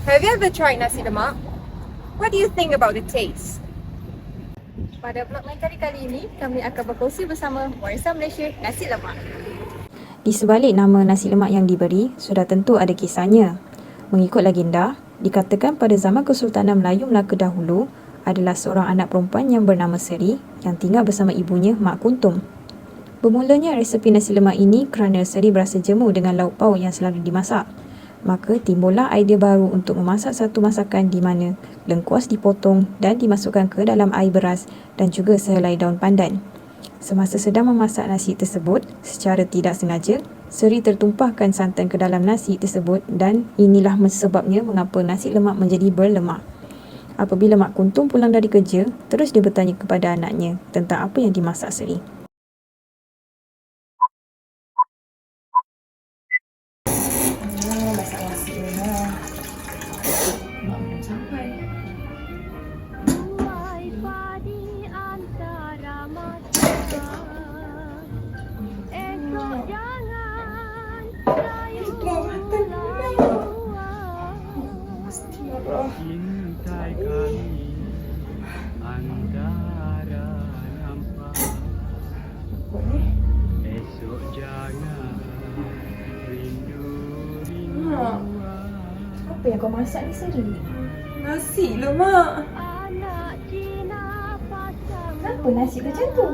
Have you ever tried nasi lemak? What do you think about the taste? Pada vlog My Kari kali ini, kami akan berkongsi bersama Warisan Malaysia Nasi Lemak. Di sebalik nama nasi lemak yang diberi, sudah tentu ada kisahnya. Mengikut legenda, dikatakan pada zaman Kesultanan Melayu Melaka dahulu, adalah seorang anak perempuan yang bernama Seri yang tinggal bersama ibunya, Mak Kuntum. Bermulanya resepi nasi lemak ini kerana Seri berasa jemu dengan lauk pauk yang selalu dimasak. Maka timbullah idea baru untuk memasak satu masakan di mana lengkuas dipotong dan dimasukkan ke dalam air beras dan juga sehelai daun pandan. Semasa sedang memasak nasi tersebut, secara tidak sengaja, Seri tertumpahkan santan ke dalam nasi tersebut dan inilah sebabnya mengapa nasi lemak menjadi berlemak. Apabila Mak Kuntum pulang dari kerja, terus dia bertanya kepada anaknya tentang apa yang dimasak Seri. Masak nasi lemak. Mak belum sampai. Cintai kami antara nampak. Esok jangan rindu. Apa yang kau masak ni Seri? Nasi lemak. Kenapa nasi macam tu?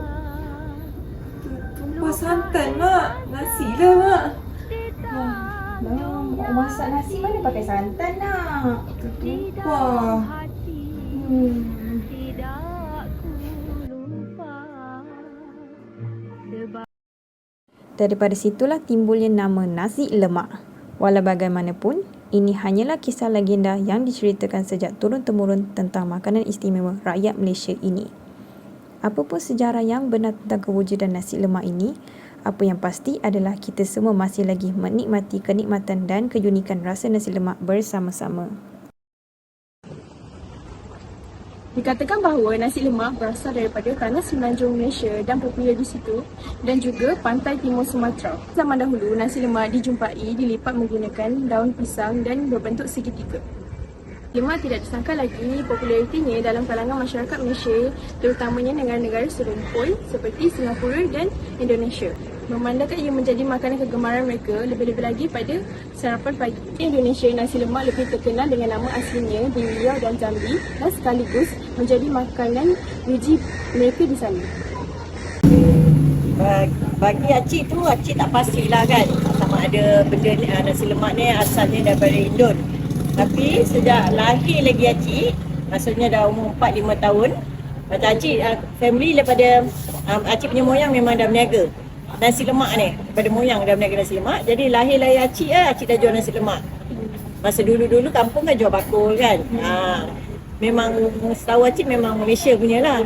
Tumpah santan, Mak. Nasi lah, Mak. Mak masak nasi mana pakai santan nak? Tumpah. Daripada situlah timbulnya nama nasi lemak. Walau bagaimanapun, ini hanyalah kisah legenda yang diceritakan sejak turun-temurun tentang makanan istimewa rakyat Malaysia ini. Apapun sejarah yang benar tentang kewujudan nasi lemak ini, apa yang pasti adalah kita semua masih lagi menikmati kenikmatan dan keunikan rasa nasi lemak bersama-sama. Dikatakan bahawa nasi lemak berasal daripada tanah semenanjung Malaysia dan popular di situ dan juga pantai timur Sumatera. Zaman dahulu, nasi lemak dijumpai dilipat menggunakan daun pisang dan berbentuk segitiga. Lemak tidak disangka lagi popularitinya dalam kalangan masyarakat Malaysia, terutamanya negara-negara serumpun seperti Singapura dan Indonesia. Memandangkan ia menjadi makanan kegemaran mereka, lebih-lebih lagi pada sarapan pagi. Di Indonesia, nasi lemak lebih terkenal dengan nama aslinya di Riau dan Jambi dan sekaligus menjadi makanan uji mereka di sana. Bagi Acik tu, Acik tak pastilah kan sama ada benda ni, nasi lemak ni asalnya daripada Indon. Tapi sejak lahir lagi Acik, maksudnya dah umur 4-5 tahun, macam Acik, family daripada Acik punya moyang memang dah berniaga nasi lemak ni, daripada moyang dah berniaga nasi lemak. Jadi lahir-lahir Acik dah jual nasi lemak. Masa dulu-dulu kampung kan jual bakul kan. Memang setahu Acik memang Malaysia punya lah.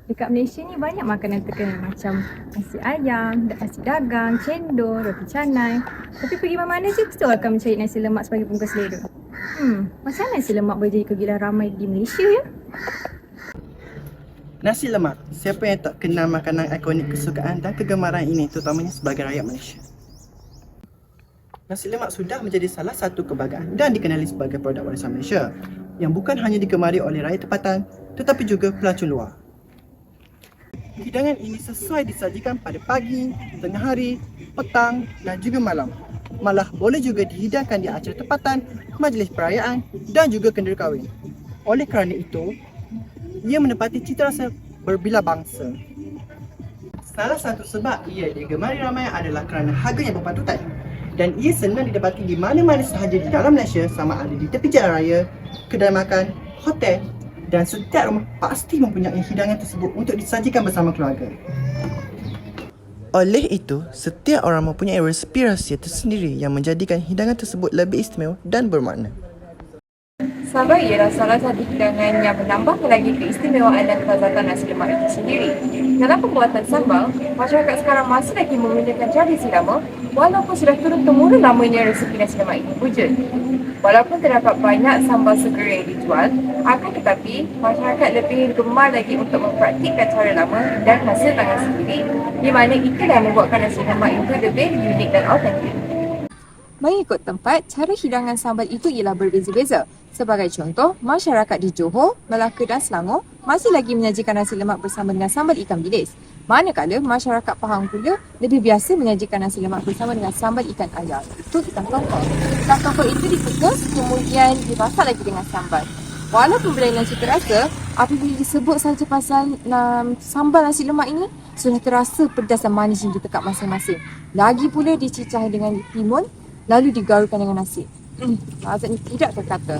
Dekat Malaysia ni banyak makanan terkenal macam nasi ayam, nasi dagang, cendol, roti canai. Tapi pergi mana-mana je mesti akan mencari nasi lemak sebagai pembuka selera. Macam mana nasi lemak boleh jadi kegilaan ramai di Malaysia ya? Nasi lemak, siapa yang tak kenal makanan ikonik kesukaan dan kegemaran ini terutamanya sebagai rakyat Malaysia. Nasi lemak sudah menjadi salah satu kebanggaan dan dikenali sebagai produk warisan Malaysia yang bukan hanya digemari oleh rakyat tempatan tetapi juga pelancong luar. Hidangan ini sesuai disajikan pada pagi, tengah hari, petang dan juga malam. Malah boleh juga dihidangkan di acara tempatan, majlis perayaan dan juga kenduri kahwin. Oleh kerana itu, ia menepati cita rasa berbilah bangsa. Salah satu sebab ia digemari ramai adalah kerana harganya berpatutan dan ia senang didapati di mana-mana sahaja di dalam Malaysia, sama ada di tepi jalan raya, kedai makan, hotel dan setiap rumah pasti mempunyai hidangan tersebut untuk disajikan bersama keluarga. Oleh itu, setiap orang mempunyai resepi rahsia tersendiri yang menjadikan hidangan tersebut lebih istimewa dan bermakna. Sambal ialah salah satu hidangan yang menambah lagi keistimewaan dan kelezatan nasi lemak itu sendiri. Dalam pembuatan sambal, masyarakat sekarang masih lagi menggunakan tradisi lama walaupun sudah turun-temurun lamanya resepi nasi lemak itu wujud. Walaupun terdapat banyak sambal segera yang dijual, akan tetapi masyarakat lebih gemar lagi untuk mempraktikkan cara lama dan hasil tangan sendiri, di mana itulah yang membuatkan nasi lemak itu lebih unik dan autentik. Mengikut tempat, cara hidangan sambal itu ialah berbeza-beza. Sebagai contoh, masyarakat di Johor, Melaka dan Selangor masih lagi menyajikan nasi lemak bersama dengan sambal ikan bilis. Manakala masyarakat Pahang pula lebih biasa menyajikan nasi lemak bersama dengan sambal ikan ayam, itu ikan tongkol. Ikan tongkol itu dikukus, kemudian dimasak lagi dengan sambal. Walaupun berlainan cita rasa, apabila disebut saja pasal sambal nasi lemak ini, sudah terasa pedas dan manis yang ditekap masing-masing. Lagi pula dicicah dengan timun, lalu digaulkan dengan nasi. Rasanya tidak terkata.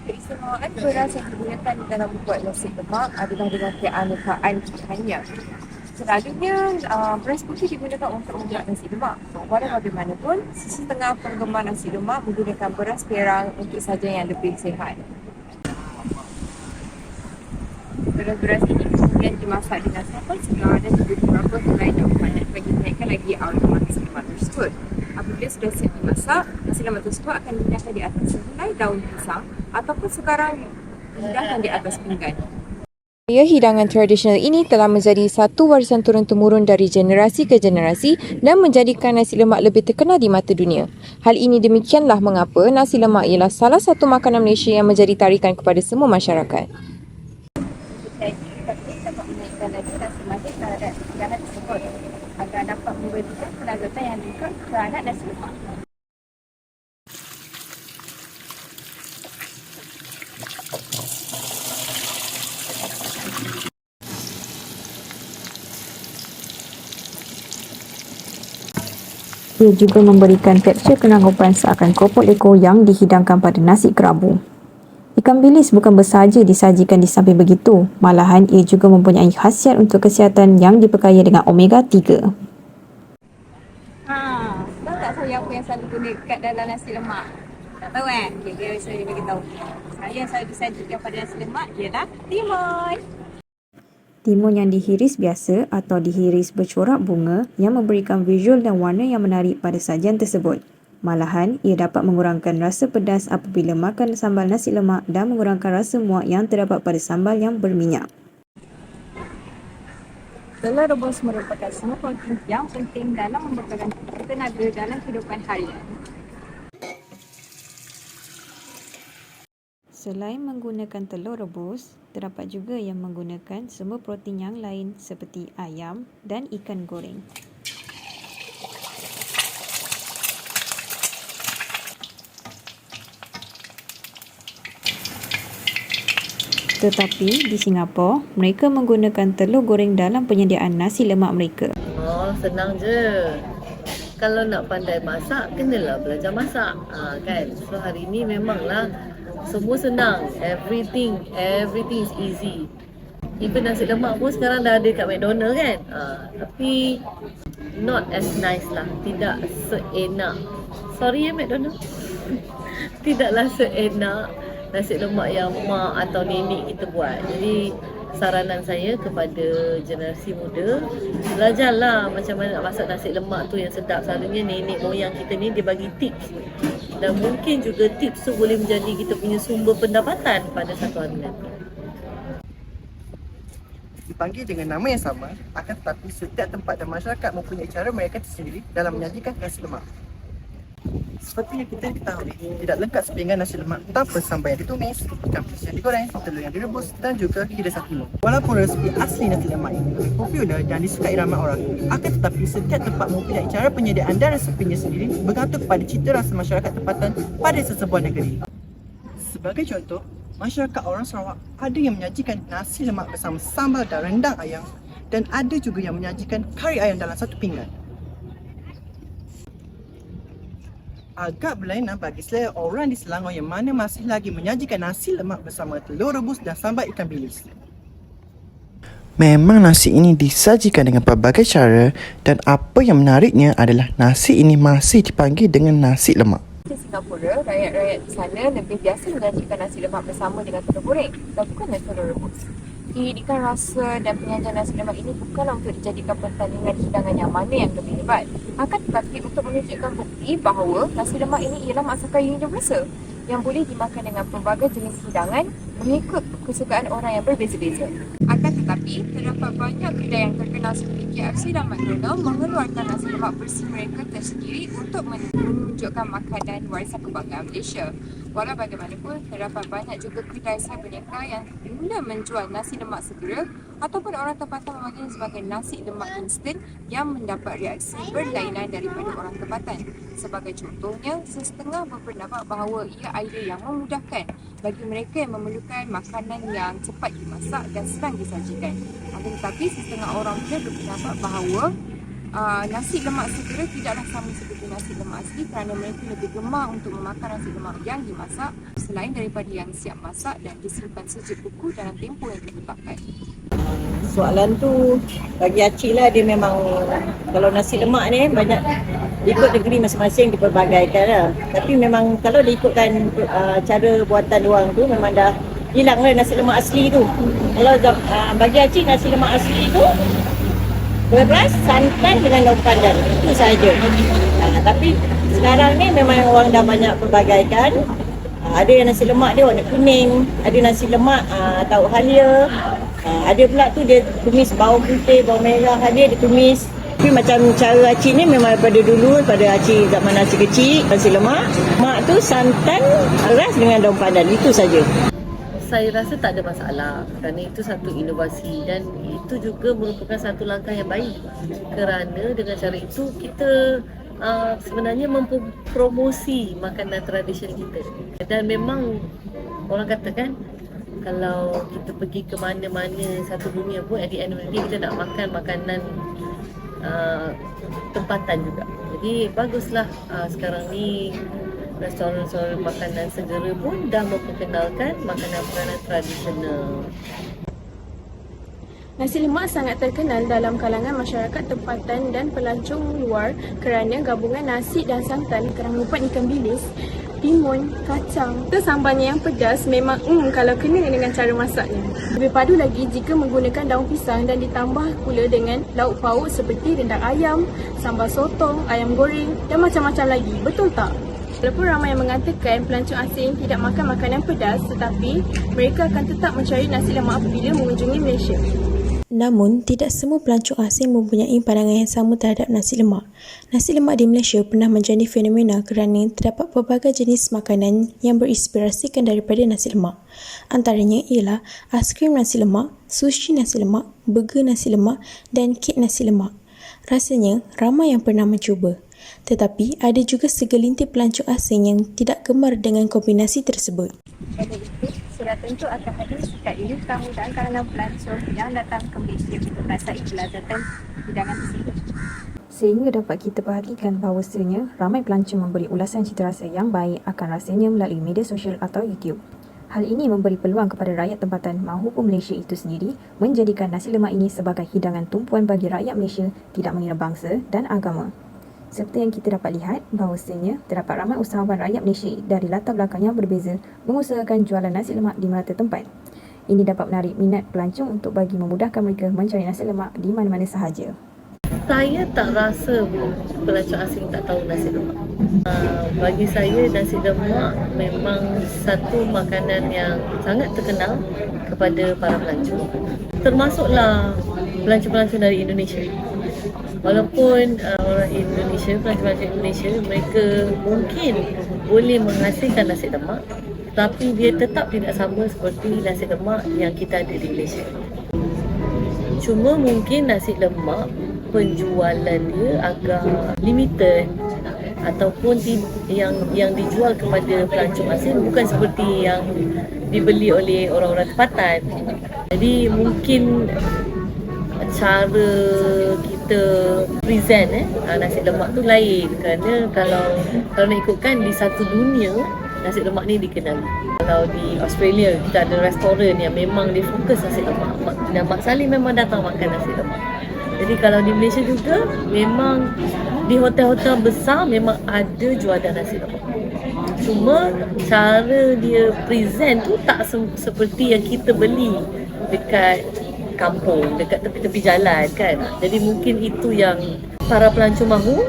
Keistimewaan beras yang digunakan dalam membuat nasi lemak adalah dengan keanekaan bahannya. Selalunya, beras putih digunakan untuk membuat nasi lemak. Walau bagaimanapun, setengah penggemar nasi lemak menggunakan beras perang untuk sajian yang lebih sihat. Beras-beras ini kemudian dimasak dengan sambal segar dan juga beberapa helai daun pandan bagi menaikkan lagi aroma nasi lemak tersebut. Apabila sudah siap dimasak, nasi lemak tersebut akan dihidangkan di atas sehelai daun pisang ataupun sekarang dihidangkan di atas pinggan. Hidangan tradisional ini telah menjadi satu warisan turun-temurun dari generasi ke generasi dan menjadikan nasi lemak lebih terkenal di mata dunia. Hal ini demikianlah mengapa nasi lemak ialah salah satu makanan Malaysia yang menjadi tarikan kepada semua masyarakat. Jadi, kita dapat menaikkan lagi nasi lemak terhadap hidangan tersebut agar dapat memberikan kelezatan yang lengkap terhadap nasi lemak. Ia juga memberikan tekstur kenanggupan seakan keropok lekor yang dihidangkan pada nasi kerabu. Ikan bilis bukan bersahaja disajikan di samping begitu, malahan ia juga mempunyai khasiat untuk kesihatan yang diperkaya dengan omega 3. Tahu tak saya apa yang selalu guna kat dalam nasi lemak? Tak tahu Okay, saya beritahu. Saya yang selalu disajikan pada nasi lemak ialah timun. Timun yang dihiris biasa atau dihiris bercorak bunga yang memberikan visual dan warna yang menarik pada sajian tersebut. Malahan, ia dapat mengurangkan rasa pedas apabila makan sambal nasi lemak dan mengurangkan rasa muak yang terdapat pada sambal yang berminyak. Telur rebus merupakan semua protein yang penting dalam membekalkan tenaga dalam kehidupan harian. Selain menggunakan telur rebus, terdapat juga yang menggunakan semua protein yang lain seperti ayam dan ikan goreng. Tetapi di Singapura, mereka menggunakan telur goreng dalam penyediaan nasi lemak mereka. Oh, senang je. Kalau nak pandai masak, kenalah belajar masak. Kan? So hari ni memanglah semua senang. Everything is easy. Even nasi lemak pun sekarang dah ada kat McDonald kan. Tapi not as nice lah. Tidak seenak. Sorry McDonald. Tidaklah seenak nasi lemak yang mak atau nenek kita buat. Jadi saranan saya kepada generasi muda, belajarlah macam mana nak masak nasi lemak tu yang sedap. Selalunya nenek moyang kita ni dia bagi tips. Dan mungkin juga tips tu boleh menjadi kita punya sumber pendapatan pada satu hari nanti. Dipanggil dengan nama yang sama, akan tetapi setiap tempat dan masyarakat mempunyai cara mereka tersendiri dalam menyajikan nasi lemak. Seperti yang kita ketahui, tidak lengkap sepinggan nasi lemak tanpa sambal yang ditumis, ikan bilis yang digoreng, telur yang direbus dan juga hidasan timun. Walaupun resepi asli nasi lemak ini popular dan disukai ramai orang, akan tetapi setiap tempat mempunyai cara penyediaan dan resepinya sendiri bergantung kepada cita rasa masyarakat tempatan pada sesebuah negeri. Sebagai contoh, masyarakat orang Sarawak ada yang menyajikan nasi lemak bersama sambal dan rendang ayam, dan ada juga yang menyajikan kari ayam dalam satu pinggan. Agak berlainan bagi selera orang di Selangor yang mana masih lagi menyajikan nasi lemak bersama telur rebus dan sambal ikan bilis. Memang nasi ini disajikan dengan pelbagai cara dan apa yang menariknya adalah nasi ini masih dipanggil dengan nasi lemak. Di Singapura, rakyat-rakyat di sana lebih biasa menyajikan nasi lemak bersama dengan telur goreng dan bukannya telur rebus. Didikan rasa dan penyajian nasi lemak ini bukanlah untuk dijadikan pertandingan hidangan yang mana yang lebih hebat. Akan tetapi untuk menunjukkan bukti bahawa nasi lemak ini ialah masakan universal yang boleh dimakan dengan pelbagai jenis hidangan mengikut kesukaan orang yang berbeza-beza. Akan tetapi, terdapat banyak kedai yang terkenal seperti KFC dan McDonald mengeluarkan nasi lemak bersih mereka tersendiri untuk menunjukkan makanan warisan kebanggaan Malaysia. Walau bagaimanapun, terdapat banyak juga kedai sebenarnya yang mula menjual nasi lemak segera ataupun orang tempatan memanggilnya sebagai nasi lemak instan yang mendapat reaksi berlainan daripada orang tempatan. Sebagai contohnya, sesetengah berpendapat bahawa ia idea yang memudahkan bagi mereka yang memerlukan makanan yang cepat dimasak dan senang disajikan. Akan tetapi, sesetengah orang pula berpendapat bahawa nasi lemak segera tidaklah sama seperti nasi lemak asli kerana mereka lebih gemar untuk memakan nasi lemak yang dimasak selain daripada yang siap masak dan disimpan sejuk kuku dalam tempoh yang ditetapkan. Soalan tu bagi Acik lah, dia memang kalau nasi lemak ni banyak ikut negeri masing-masing diperbagaikan lah. Tapi memang kalau diikutkan cara buatan orang tu memang dah hilang lah nasi lemak asli tu. Kalau bagi Acik nasi lemak asli tu beras, santan dengan daun pandan, itu sahaja. Tapi sekarang ni memang orang dah banyak perbagaikan. Ada yang nasi lemak dia warna kuning, ada nasi lemak tahu halia, ada pula tu dia tumis bawang putih, bawang merah, dia tumis. Tapi macam cara Acik ni memang daripada dulu, pada Acik zaman Acik kecil, nasi lemak, mak tu santan, beras dengan daun pandan, itu saja. Saya rasa tak ada masalah kerana itu satu inovasi dan itu juga merupakan satu langkah yang baik kerana dengan cara itu kita sebenarnya mempromosi makanan tradisi kita. Dan memang orang katakan kalau kita pergi ke mana-mana satu dunia pun at the end of the day kita nak makan makanan tempatan juga. Jadi baguslah sekarang ni restoran-restoran makanan segera pun dah memperkenalkan makanan-makanan tradisional. Nasi lemak sangat terkenal dalam kalangan masyarakat tempatan dan pelancong luar kerana gabungan nasi dan santan, kerang lupat ikan bilis, timun, kacang. Sambalnya yang pedas memang kalau kena dengan cara masaknya. Lebih padu lagi jika menggunakan daun pisang dan ditambah pula dengan lauk pauk seperti rendang ayam, sambal sotong, ayam goreng dan macam-macam lagi. Betul tak? Walaupun ramai yang mengatakan pelancong asing tidak makan makanan pedas, tetapi mereka akan tetap mencari nasi lemak apabila mengunjungi Malaysia. Namun, tidak semua pelancong asing mempunyai pandangan yang sama terhadap nasi lemak. Nasi lemak di Malaysia pernah menjadi fenomena kerana terdapat pelbagai jenis makanan yang berinspirasikan daripada nasi lemak. Antaranya ialah aiskrim nasi lemak, sushi nasi lemak, burger nasi lemak dan kek nasi lemak. Rasanya, ramai yang pernah mencuba. Tetapi, ada juga segelintir pelancong asing yang tidak gemar dengan kombinasi tersebut. Oleh itu, sudah tentu akan ada sikap ini kemudahan kalangan pelancong yang datang ke Malaysia untuk merasai kelazatan hidangan tersebut. Sehingga dapat kita perhatikan bahawasanya ramai pelancong memberi ulasan citarasa yang baik akan rasanya melalui media sosial atau YouTube. Hal ini memberi peluang kepada rakyat tempatan maupun Malaysia itu sendiri menjadikan nasi lemak ini sebagai hidangan tumpuan bagi rakyat Malaysia tidak mengira bangsa dan agama. Seperti yang kita dapat lihat bahawasanya terdapat ramai usahawan rakyat Malaysia dari latar belakang yang berbeza mengusahakan jualan nasi lemak di merata tempat. Ini dapat menarik minat pelancong untuk bagi memudahkan mereka mencari nasi lemak di mana-mana sahaja. Saya tak rasa pelancong asing tak tahu nasi lemak. Bagi saya nasi lemak memang satu makanan yang sangat terkenal kepada para pelancong. Termasuklah pelancong-pelancong dari Indonesia. Walaupun orang Indonesia, pelancong-pelancong Indonesia, mereka mungkin boleh menghasilkan nasi lemak, tapi dia tetap tidak sama seperti nasi lemak yang kita ada di Malaysia. Cuma mungkin nasi lemak penjualan dia agak limited ataupun yang dijual kepada pelancong asing bukan seperti yang dibeli oleh orang-orang tempatan. Jadi mungkin cara kita present nasi lemak tu lain kerana kalau nak ikutkan di satu dunia nasi lemak ni dikenali. Kalau di Australia, kita ada restoran yang memang dia fokus nasi lemak. Dan Mak Salleh memang datang makan nasi lemak. Jadi kalau di Malaysia juga, memang di hotel-hotel besar memang ada jualan nasi lemak. Cuma cara dia present tu tak seperti yang kita beli dekat kampung, dekat tepi-tepi jalan kan. Jadi mungkin itu yang para pelancong mahu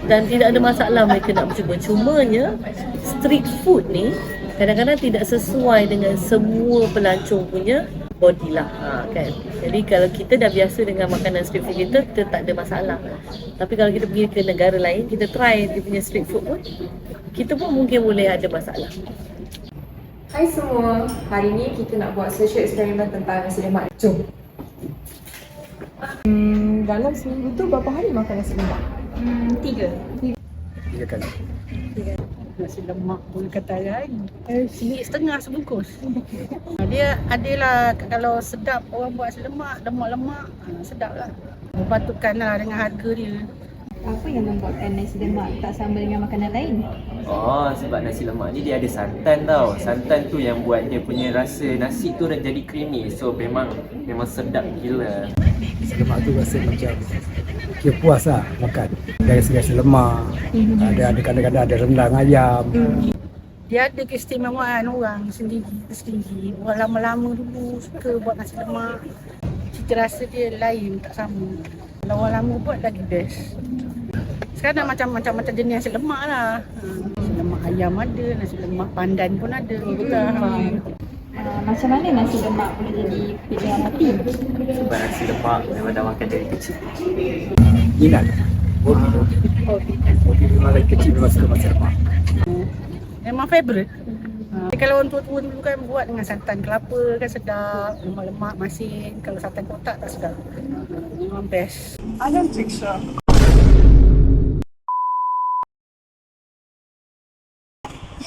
dan tidak ada masalah mereka nak mencuba. Cumanya street food ni kadang-kadang tidak sesuai dengan semua pelancong punya body lah kan. Jadi kalau kita dah biasa dengan makanan street food kita tak ada masalah. Tapi kalau kita pergi ke negara lain, kita try dia punya street food pun, kita pun mungkin boleh ada masalah. Hai semua, hari ni kita nak buat social eksperimen tentang nasi lemak. Jom. Dalam seminggu tu berapa hari makan nasi lemak? 3 kali. Nasi lemak pun kata lain. RM1.5 sebungkus. Dia adalah kalau sedap orang buat nasi lemak, lemak-lemak, sedap lah. Patutkanlah dengan harga dia. Apa yang membuatkan nasi lemak tak sama dengan makanan lain? Oh, sebab nasi lemak ni dia ada santan tau. Santan tu yang buat dia punya rasa nasi tu dah jadi creamy. So memang sedap gila. Nasi lemak tu rasa macam kira puas lah makan. Dari segi nasi lemak, ada kadang-kadang ada rendang ayam. Dia ada keistimewaan orang sendiri. Orang lama-lama dulu suka buat nasi lemak. Cita rasa dia lain, tak sama. Kalau orang lama buat lagi best. Sekarang macam-macam jenis nasi lemak lah. Nasi lemak ayam ada, nasi lemak pandan pun ada. Macam mana nasi lemak boleh jadi pilihan hati? Sebab nasi lemak memang dah makan dari kecil. Minat. Hobi memang dari kecil memang suka nasi lemak. Memang favourite. Kalau orang tua-tua dulu kan buat dengan santan kelapa kan sedap, lemak-lemak masin. Kalau santan kotak tak sedap. Memang best. I don't think so.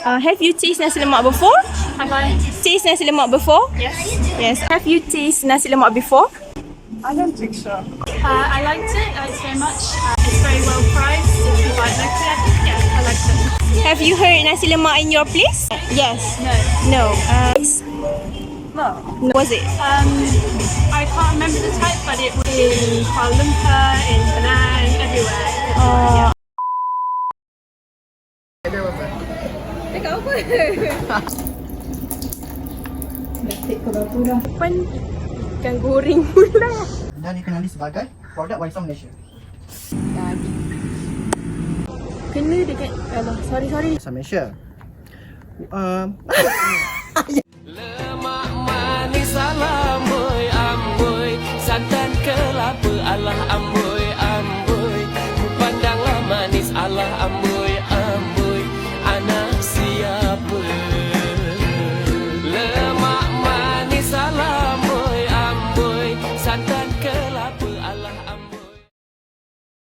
Have you tasted nasi lemak before? Have I? Taste nasi lemak before? Yes. Yes. Have you tasted nasi lemak before? I don't think so. I liked it. I liked it very much. It's very well priced. If you buy it locally, I think, yeah, I liked it. Have you heard nasi lemak in your place? Yes. No. No. Was it? I can't remember the type, but it was in Kuala Lumpur, in Penang, everywhere. Yeah. Ikan goreng pula. Dan dikenali sebagai produk warisan Malaysia. Kena dekat sorry. Warisan Malaysia. Lemak manis ala